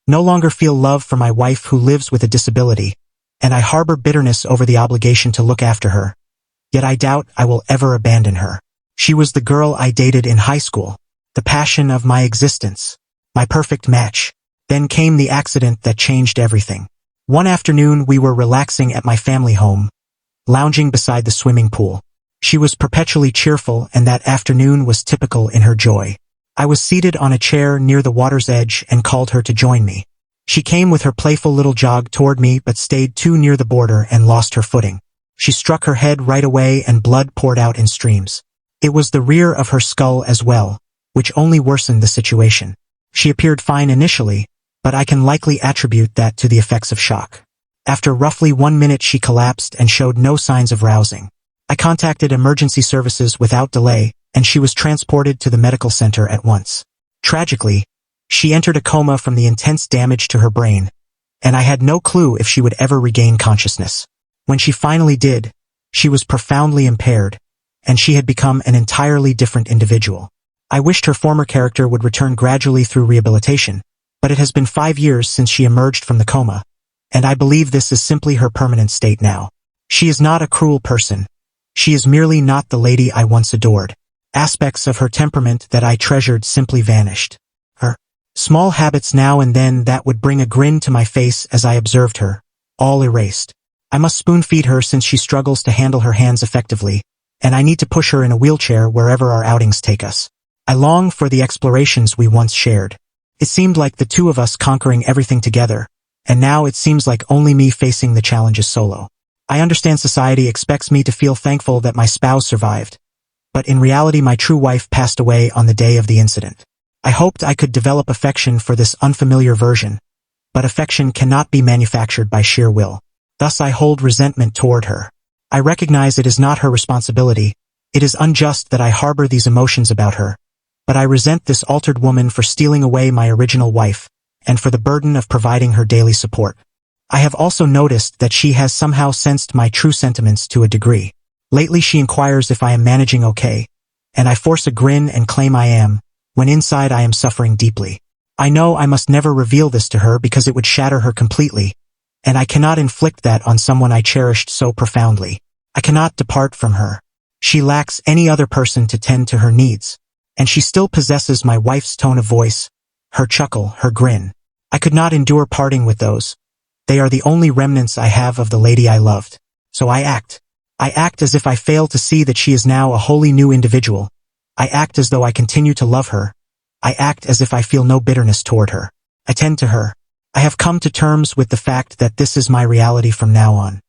No longer feel love for my wife who lives with a disability, and I harbor bitterness over the obligation to look after her. Yet I doubt I will ever abandon her. She was the girl I dated in high school, the passion of my existence, my perfect match. Then came the accident that changed everything. One afternoon we were relaxing at my family home, lounging beside the swimming pool. She was perpetually cheerful, and that afternoon was typical in her joy. I was seated on a chair near the water's edge and called her to join me. She came with her playful little jog toward me but stayed too near the border and lost her footing. She struck her head right away and blood poured out in streams. It was the rear of her skull as well, which only worsened the situation. She appeared fine initially, but I can likely attribute that to the effects of shock. After roughly 1 minute she collapsed and showed no signs of rousing. I contacted emergency services without delay, and she was transported to the medical center at once. Tragically, she entered a coma from the intense damage to her brain, and I had no clue if she would ever regain consciousness. When she finally did, she was profoundly impaired, and she had become an entirely different individual. I wished her former character would return gradually through rehabilitation, but it has been 5 years since she emerged from the coma, and I believe this is simply her permanent state now. She is not a cruel person. She is merely not the lady I once adored. Aspects of her temperament that I treasured simply vanished. Her small habits now and then that would bring a grin to my face as I observed her, all erased. I must spoon-feed her since she struggles to handle her hands effectively, and I need to push her in a wheelchair wherever our outings take us. I long for the explorations we once shared. It seemed like the two of us conquering everything together, and now it seems like only me facing the challenges solo. I understand society expects me to feel thankful that my spouse survived, but in reality my true wife passed away on the day of the incident. I hoped I could develop affection for this unfamiliar version, but affection cannot be manufactured by sheer will. Thus I hold resentment toward her. I recognize it is not her responsibility. It is unjust that I harbor these emotions about her, but I resent this altered woman for stealing away my original wife, and for the burden of providing her daily support. I have also noticed that she has somehow sensed my true sentiments to a degree. Lately she inquires if I am managing okay, and I force a grin and claim I am, when inside I am suffering deeply. I know I must never reveal this to her because it would shatter her completely, and I cannot inflict that on someone I cherished so profoundly. I cannot depart from her. She lacks any other person to tend to her needs, and she still possesses my wife's tone of voice, her chuckle, her grin. I could not endure parting with those. They are the only remnants I have of the lady I loved. So I act. I act as if I fail to see that she is now a wholly new individual. I act as though I continue to love her. I act as if I feel no bitterness toward her. I tend to her. I have come to terms with the fact that this is my reality from now on.